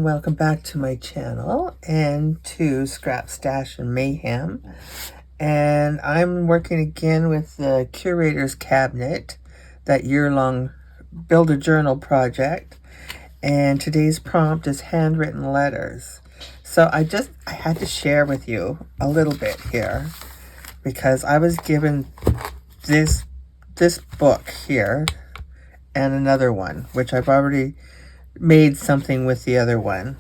and welcome back to my channel and to Scrap Stash and Mayhem. And I'm working again with the Curator's Cabinet, that year-long build a journal project. And today's prompt is handwritten letters. So I had to share with you a little bit here because I was given this book here and another one, which I've already made something with the other one.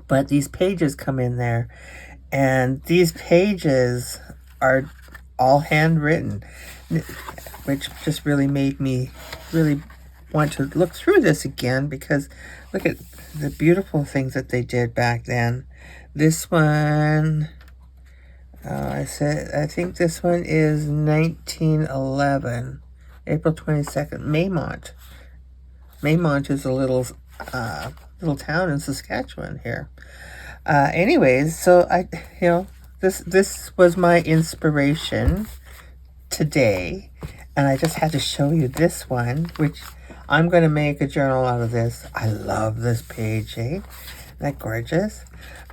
But these pages come in there, and these pages are all handwritten, which just really made me really want to look through this again, because look at the beautiful things that they did back then. This one, I think this one is 1911, April 22nd, Maymont. Maymont is a little town in Saskatchewan here. Anyways, so this was my inspiration today, and I just had to show you this one, which I'm going to make a journal out of this. I love this page, eh? Isn't that gorgeous?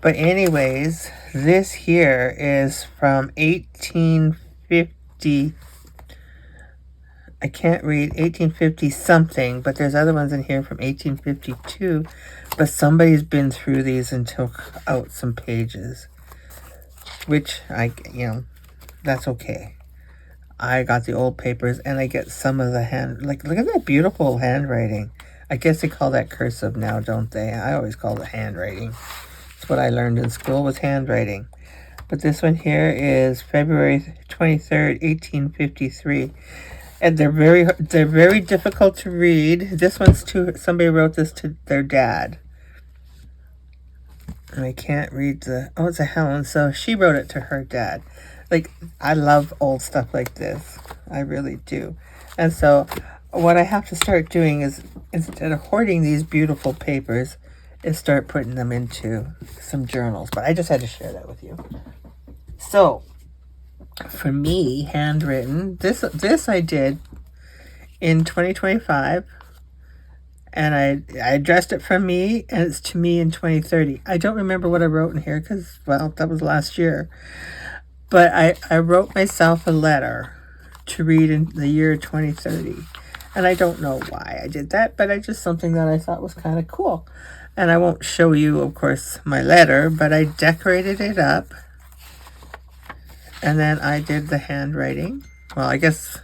But anyways, this here is from 1850. I can't read 1850 something, but there's other ones in here from 1852. But somebody's been through these and took out some pages, which that's okay. I got the old papers, and I get some of the look at that beautiful handwriting. I guess they call that cursive now, don't they? I always call it handwriting. It's what I learned in school, was handwriting. But this one here is February 23rd, 1853. And they're very difficult to read. This one's somebody wrote this to their dad. And I can't read it's a Helen, so she wrote it to her dad. Like, I love old stuff like this. I really do. And so what I have to start doing is, instead of hoarding these beautiful papers, is start putting them into some journals. But I just had to share that with you. So for me, handwritten, this I did in 2025, and I addressed it from me, and it's to me in 2030. I don't remember what I wrote in here because, well, that was last year. But I wrote myself a letter to read in the year 2030. And I don't know why I did that, but it's just something that I thought was kind of cool. And I won't show you, of course, my letter, but I decorated it up. And then I did the handwriting. Well, I guess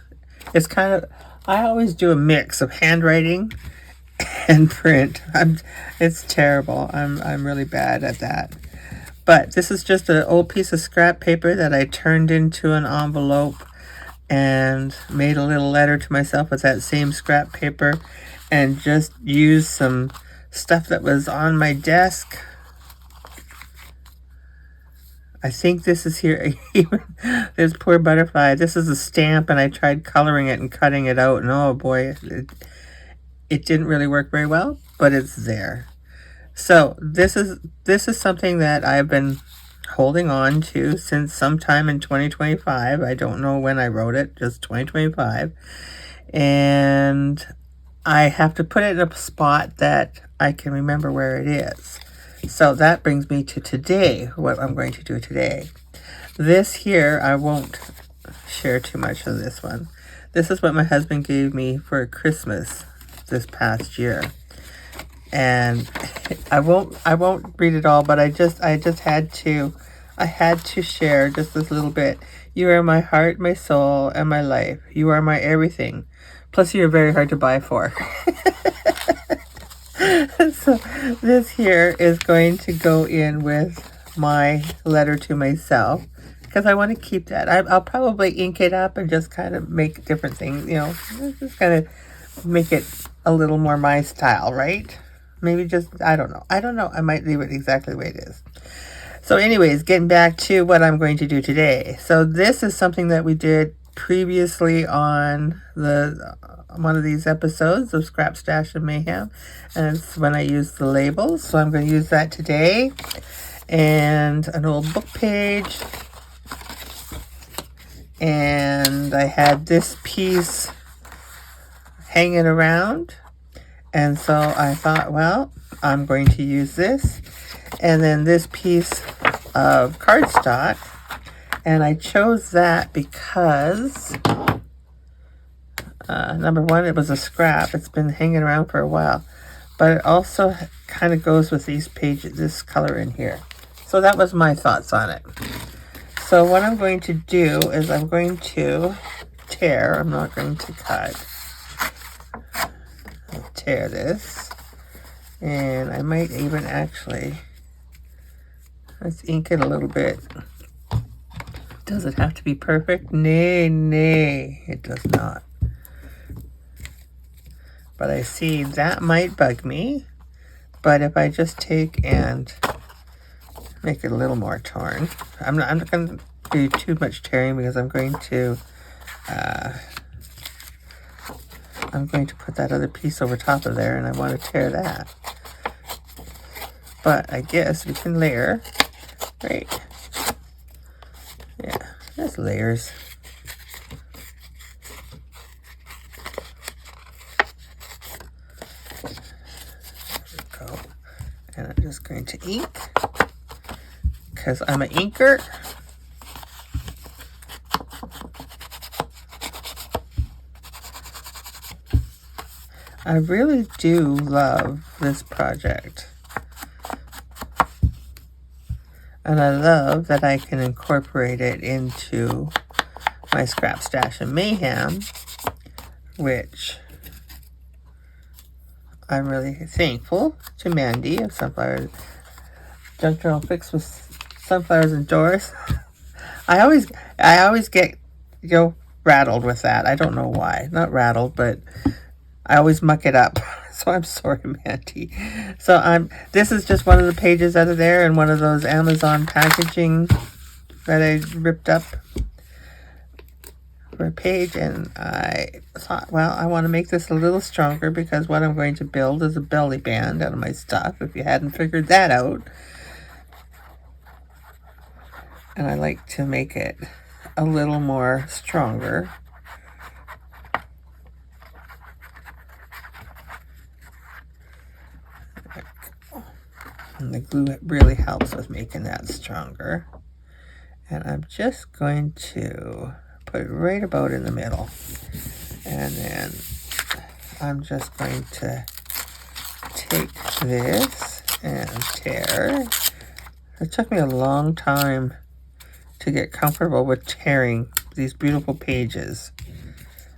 it's kind of, I always do a mix of handwriting and print. It's terrible. I'm really bad at that. But this is just an old piece of scrap paper that I turned into an envelope and made a little letter to myself with that same scrap paper, and just used some stuff that was on my desk. I think this is here, even this poor butterfly. This is a stamp, and I tried coloring it and cutting it out, and oh boy, it didn't really work very well, but it's there. So this is something that I've been holding on to since sometime in 2025. I don't know when I wrote it, just 2025. And I have to put it in a spot that I can remember where it is. So that brings me to today, what I'm going to do today. This here, I won't share too much of this one. This is what my husband gave me for Christmas this past year. And I won't read it all, but I had to share just this little bit. You are my heart, my soul, and my life. You are my everything. Plus, you're very hard to buy for. So this here is going to go in with my letter to myself, because I want to keep that. I'll probably ink it up and just kind of make different things, just kind of make it a little more my style, right? Maybe just, I don't know. I might leave it exactly the way it is. So anyways, getting back to what I'm going to do today. So this is something that we did previously on one of these episodes of Scrap Stash and Mayhem, and it's when I used the labels. So I'm going to use that today, and an old book page, and I had this piece hanging around, and so I thought, well, I'm going to use this. And then this piece of cardstock. And I chose that because, number one, it was a scrap. It's been hanging around for a while. But it also kind of goes with these pages, this color in here. So that was my thoughts on it. So what I'm going to do is I'm going to tear. I'm not going to cut. I'll tear this. And I might even actually, let's ink it a little bit. Does it have to be perfect? Nay, nay, it does not. But I see that might bug me. But if I just take and make it a little more torn, I'm not going to do too much tearing because I'm going to put that other piece over top of there, and I want to tear that. But I guess we can layer, right? Yeah, there's layers. There we go. And I'm just going to ink, because I'm an inker. I really do love this project. And I love that I can incorporate it into my Scrap Stash and Mayhem, which I'm really thankful to Mandy of Sunflowers. Junk Journal Fix with Sunflowers and Doors. I always get, rattled with that. I don't know why. Not rattled, but I always muck it up. So I'm sorry, Mandy. So this is just one of the pages out of there, and one of those Amazon packaging that I ripped up for a page. And I thought, well, I want to make this a little stronger because what I'm going to build is a belly band out of my stuff, if you hadn't figured that out. And I like to make it a little more stronger. And the glue really helps with making that stronger. And I'm just going to put it right about in the middle. And then I'm just going to take this and tear. It took me a long time to get comfortable with tearing these beautiful pages.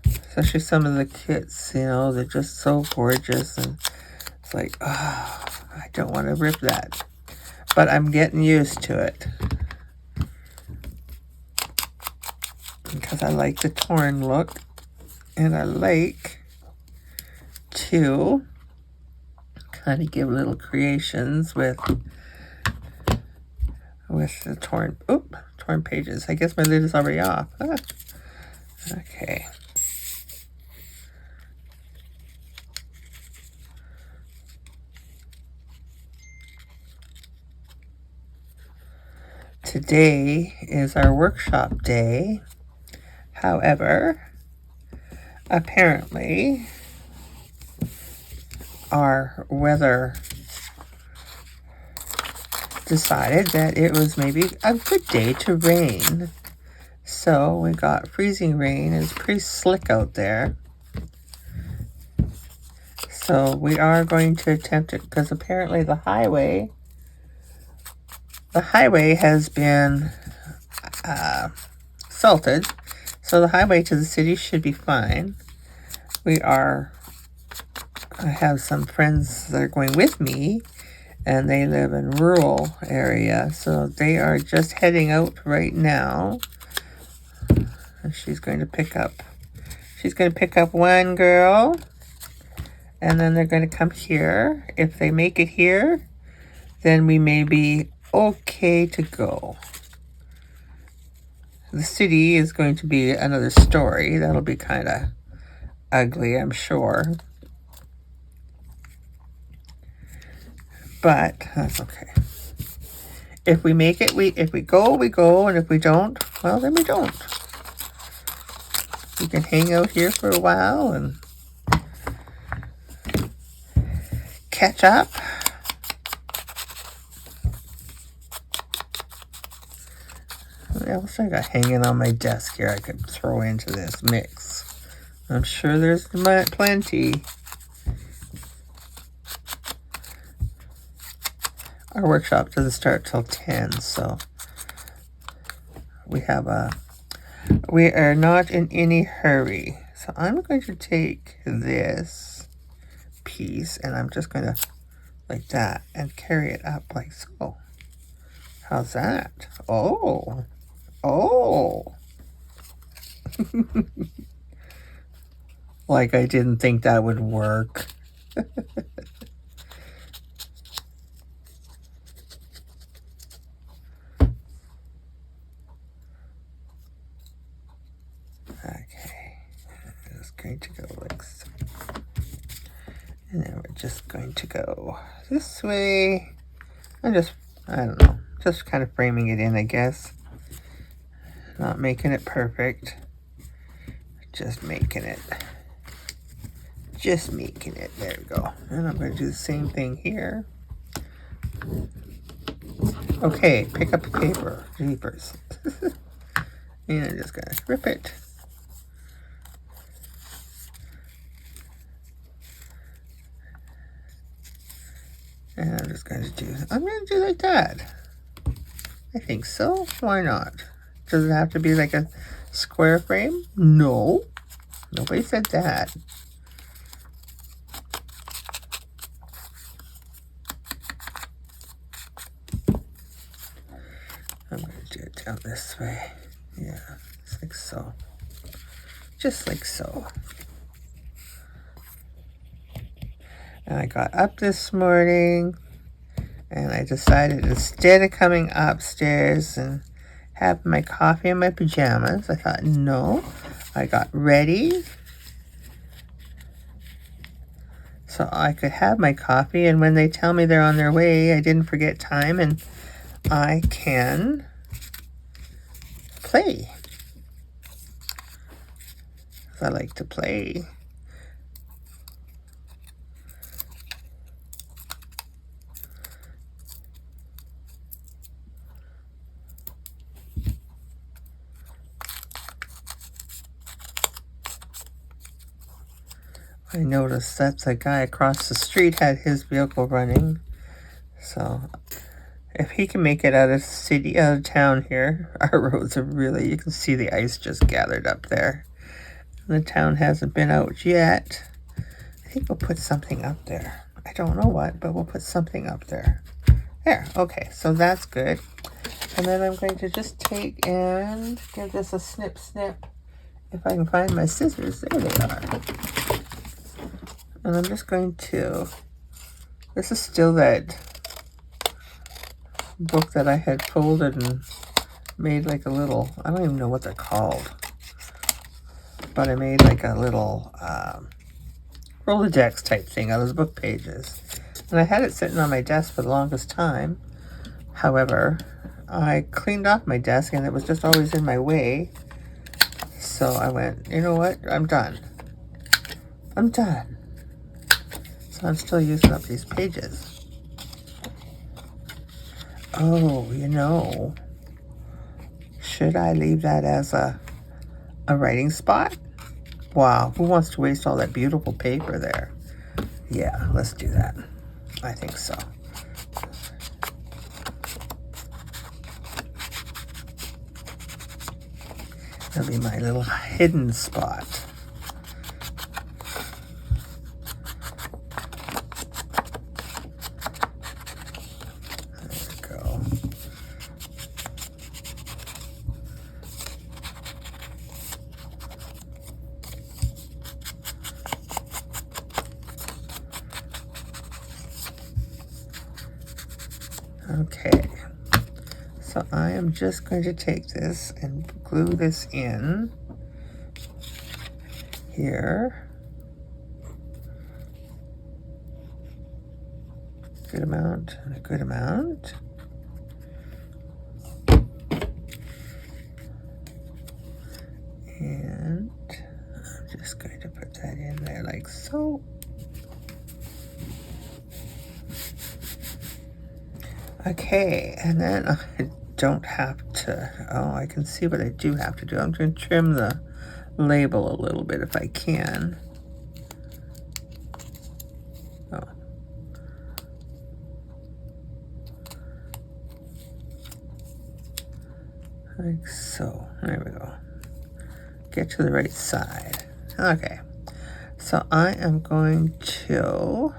Especially some of the kits, they're just so gorgeous. And it's like, oh, I don't want to rip that, but I'm getting used to it because I like the torn look, and I like to kind of give little creations with the torn pages. I guess my lid is already off. Okay. Today is our workshop day. However, apparently our weather decided that it was maybe a good day to rain. So we got freezing rain. It's pretty slick out there. So we are going to attempt it because apparently the highway has been salted, so the highway to the city should be fine. I have some friends that are going with me, and they live in rural area, so they are just heading out right now. And she's going to pick up one girl, and then they're going to come here. If they make it here, then we may be okay to go. The city is going to be another story. That'll be kind of ugly, I'm sure. But that's okay. If we make it, if we go, we go. And if we don't, well, then we don't. We can hang out here for a while and catch up else I got hanging on my desk here I could throw into this mix? I'm sure there's plenty. Our workshop doesn't start till 10, so we are not in any hurry. So I'm going to take this piece and I'm just going to, like that, and carry it up like so. How's that? Oh, oh. Like I didn't think that would work. Okay, just going to go like so. And then we're just going to go this way. I don't know, just kind of framing it in, I guess. Not making it perfect. Just making it. Just making it. There we go. And I'm going to do the same thing here. Okay, pick up the paper. Jeepers. And I'm just going to rip it. And I'm just going to do like that. I think so. Why not? Does it have to be like a square frame? No. Nobody said that. I'm going to do it down this way. Yeah, just like so. Just like so. And I got up this morning and I decided instead of coming upstairs and having my coffee in my pajamas, I thought, no, I got ready so I could have my coffee, and when they tell me they're on their way, I didn't forget time and I can play. 'Cause I like to play. I noticed that the guy across the street had his vehicle running. So if he can make it out of town here, our roads are really, you can see the ice just gathered up there. The town hasn't been out yet. I think we'll put something up there. I don't know what, but we'll put something up there. There, okay, so that's good. And then I'm going to just take and give this a snip. If I can find my scissors, there they are. And I'm just going to, this is still that book that I had folded and made like a little, I don't even know what they're called, but I made like a little Rolodex type thing out of the book pages. And I had it sitting on my desk for the longest time. However, I cleaned off my desk and it was just always in my way. So I went, you know what, I'm done. I'm done. So I'm still using up these pages. Oh, you know, should I leave that as a writing spot? Wow, who wants to waste all that beautiful paper there? Yeah, let's do that. I think so. That'll be my little hidden spot. Okay, so I am just going to take this and glue this in here. Good amount and a good amount. And I'm just going to put that in there like so. Okay, and then don't have to, oh, I can see what I do have to do. I'm going to trim the label a little bit if I can. Oh. Like so. There we go. Get to the right side. Okay. So I am going to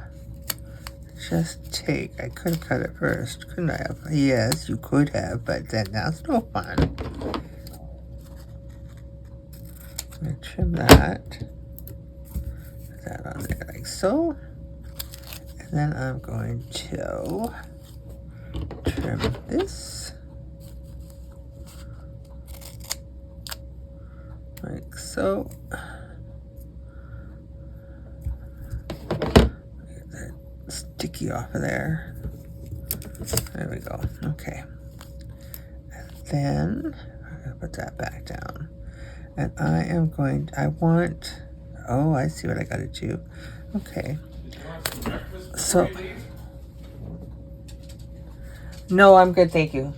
just take, I could have cut it first, couldn't I have? Yes, you could have, but then that's no fun. I'm going to trim that. Put that on there like so. And then I'm going to trim this. Like so. Get that sticky off of there. There we go. Okay. And then I'm going to put that back down. And I am going, I want, oh, I see what I got to do. Okay. So, no, I'm good, thank you.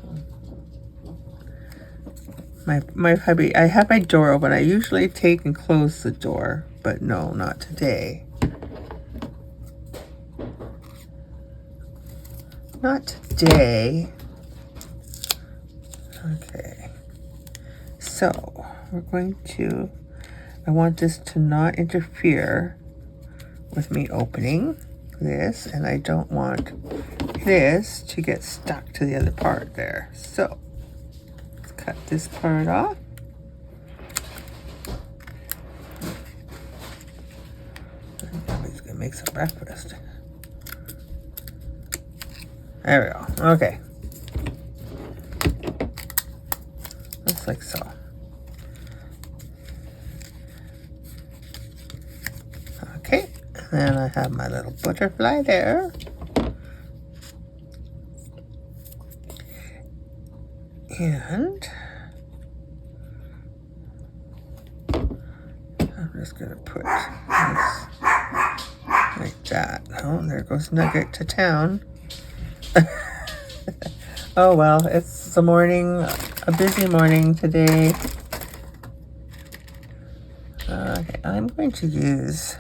My hubby, I have my door open. I usually take and close the door, but no, not today. Not today. Okay. So, we're going to, I want this to not interfere with me opening this, and I don't want this to get stuck to the other part there. So, let's cut this part off. Somebody's gonna make some breakfast. There we go. Okay. Just like so. Okay. And then I have my little butterfly there. And I'm just going to put this like that. Oh, there goes Nugget to town. Oh well, it's the morning, a busy morning today. Okay, I'm going to use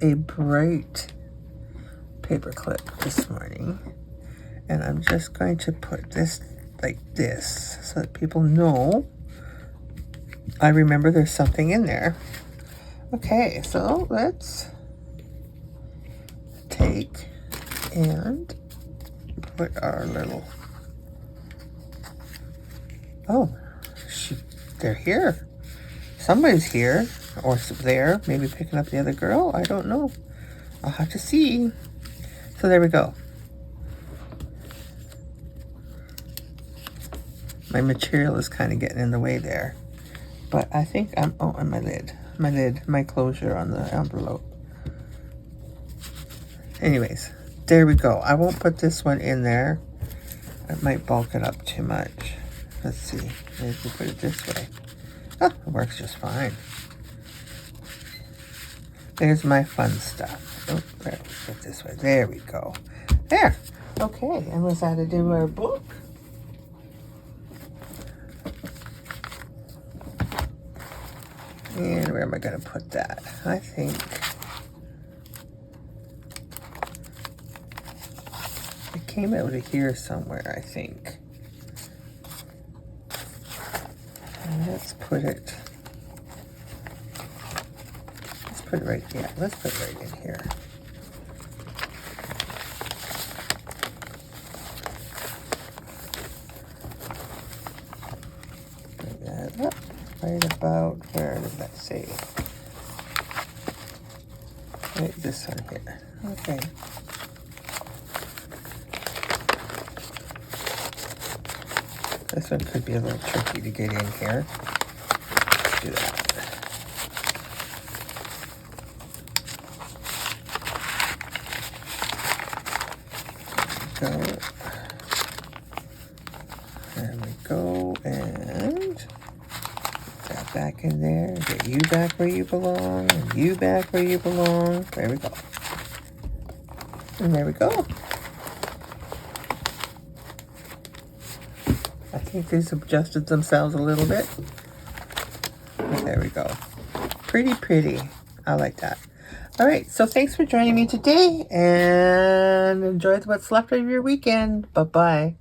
a bright paper clip this morning, and I'm just going to put this like this so that people know I remember there's something in there. Okay, so let's take and put our little, oh, they're here. Somebody's here or there, maybe picking up the other girl. I don't know. I'll have to see. So there we go. My material is kind of getting in the way there. But I think I'm, oh, and my closure on the envelope. Anyways, there we go. I won't put this one in there. It might bulk it up too much. Let's see. Maybe put it this way. Oh, it works just fine. There's my fun stuff. Oh, there, put it this way. There we go. There. Okay, and was that to do our book? And where am I going to put that? I think it came out of here somewhere, I think. And let's put it right, yeah, let's put it right in here. Bring that up. Right about, where did that say? Right, this one here. Okay. This one could be a little tricky to get in here. Let's do that. There we go, and put that back in there. Get you back where you belong, and you back where you belong. There we go. And there we go. I think these adjusted themselves a little bit. There we go. Pretty, pretty. I like that. All right, so thanks for joining me today, and enjoy what's left of your weekend. Bye-bye.